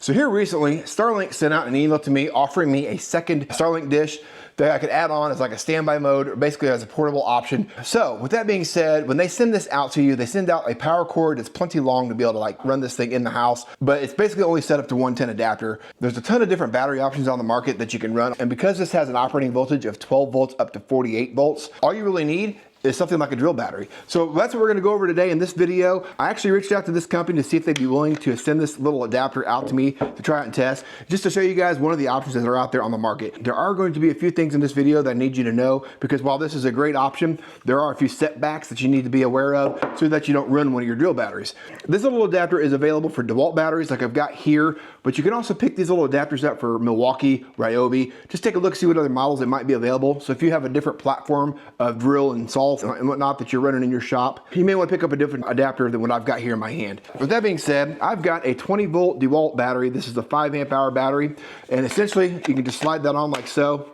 So here recently, Starlink sent out an email to me offering me a second Starlink dish that I could add on as like a standby mode, or basically as a portable option. So with that being said, when they send this out to you, they send out a power cord that's plenty long to be able to like run this thing in the house, but it's basically only set up to 110 adapter. There's a ton of different battery options on the market that you can run. And because this has an operating voltage of 12 volts up to 48 volts, all you really need is something like a drill battery. So that's what we're gonna go over today in this video. I actually reached out to this company to see if they'd be willing to send this little adapter out to me to try it and test, just to show you guys one of the options that are out there on the market. There are going to be a few things in this video that I need you to know, because while this is a great option, there are a few setbacks that you need to be aware of so that you don't run one of your drill batteries. This little adapter is available for DeWalt batteries like I've got here, but you can also pick these little adapters up for Milwaukee, Ryobi. Just take a look, see what other models that might be available. So if you have a different platform of drill and saw and whatnot that you're running in your shop, you may want to pick up a different adapter than what I've got here in my hand. With that being said, I've got a 20 volt DeWalt battery. This is a 5 amp hour battery, and essentially you can just slide that on like so,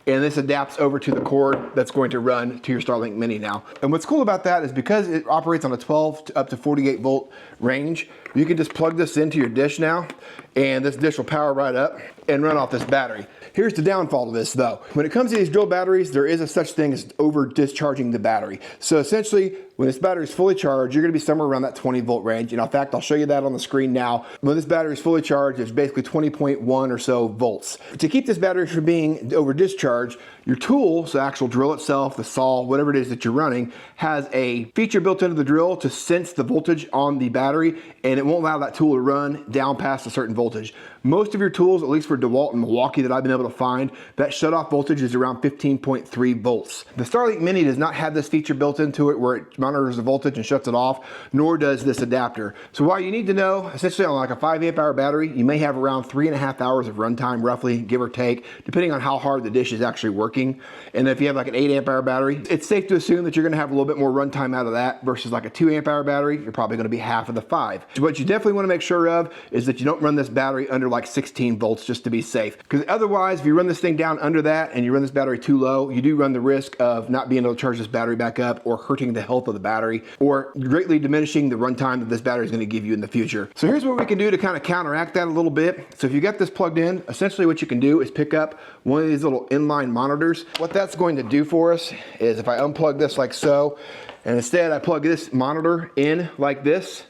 and this adapts over to the cord that's going to run to your Starlink Mini now. And what's cool about that is because it operates on a 12 to up to 48 volt range, you can just plug this into your dish now, and this dish will power right up and run off this battery. Here's the downfall to this though. When it comes to these drill batteries, there is a such thing as over discharging the battery. So essentially, when this battery is fully charged, you're gonna be somewhere around that 20 volt range. And in fact, I'll show you that on the screen now. When this battery is fully charged, it's basically 20.1 or so volts. To keep this battery from being over discharged, your tool, so the actual drill itself, the saw, whatever it is that you're running, has a feature built into the drill to sense the voltage on the battery, and it won't allow that tool to run down past a certain voltage. Most of your tools, at least for DeWalt and Milwaukee that I've been able to find, that shutoff voltage is around 15.3 volts. The Starlink Mini does not have this feature built into it where it monitors the voltage and shuts it off, nor does this adapter. So while you need to know, essentially on like a 5 amp hour battery, you may have around 3.5 hours of runtime roughly, give or take, depending on how hard the dish is actually working. And if you have like an 8 amp hour battery, it's safe to assume that you're gonna have a little bit more runtime out of that versus like a 2 amp hour battery, you're probably gonna be half of the 5. So what you definitely wanna make sure of is that you don't run this battery under like 16 volts just to be safe. Because otherwise, if you run this thing down under that and you run this battery too low, you do run the risk of not being able to charge this battery back up, or hurting the health of the battery, or greatly diminishing the runtime that this battery is gonna give you in the future. So here's what we can do to kind of counteract that a little bit. So if you got this plugged in, essentially what you can do is pick up one of these little inline monitors. What that's going to do for us is if I unplug this like so, and instead I plug this monitor in like this.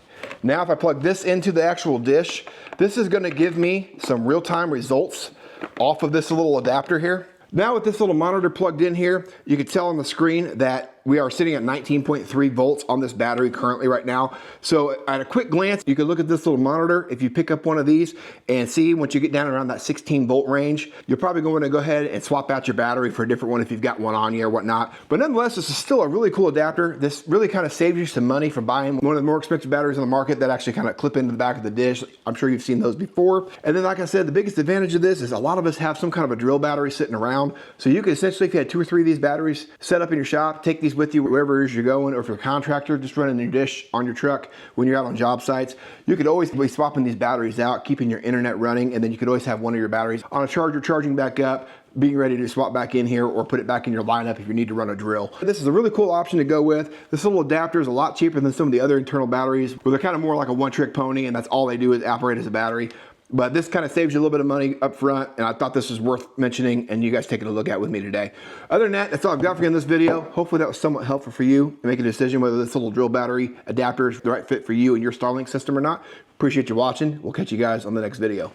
Now if I plug this into the actual dish, this is gonna give me some real-time results off of this little adapter here. Now with this little monitor plugged in here, you can tell on the screen that we are sitting at 19.3 volts on this battery currently right now. So at a quick glance, you can look at this little monitor. If you pick up one of these and see once you get down around that 16 volt range, you're probably going to go ahead and swap out your battery for a different one if you've got one on you or whatnot. But nonetheless, this is still a really cool adapter. This really kind of saves you some money from buying one of the more expensive batteries on the market that actually kind of clip into the back of the dish. I'm sure you've seen those before. And then like I said, the biggest advantage of this is a lot of us have some kind of a drill battery sitting around. So you could essentially, if you had 2 or 3 of these batteries set up in your shop, take these with you wherever it is you're going, or if you're a contractor, just running your dish on your truck when you're out on job sites. You could always be swapping these batteries out, keeping your internet running, and then you could always have one of your batteries on a charger charging back up, being ready to swap back in here or put it back in your lineup if you need to run a drill. This is a really cool option to go with. This little adapter is a lot cheaper than some of the other internal batteries, where they're kind of more like a one-trick pony, and that's all they do is operate as a battery. But this kind of saves you a little bit of money up front, and I thought this was worth mentioning and you guys taking a look at with me today. Other than that, that's all I've got for you in this video. Hopefully that was somewhat helpful for you to make a decision whether this little drill battery adapter is the right fit for you and your Starlink system or not. Appreciate you watching. We'll catch you guys on the next video.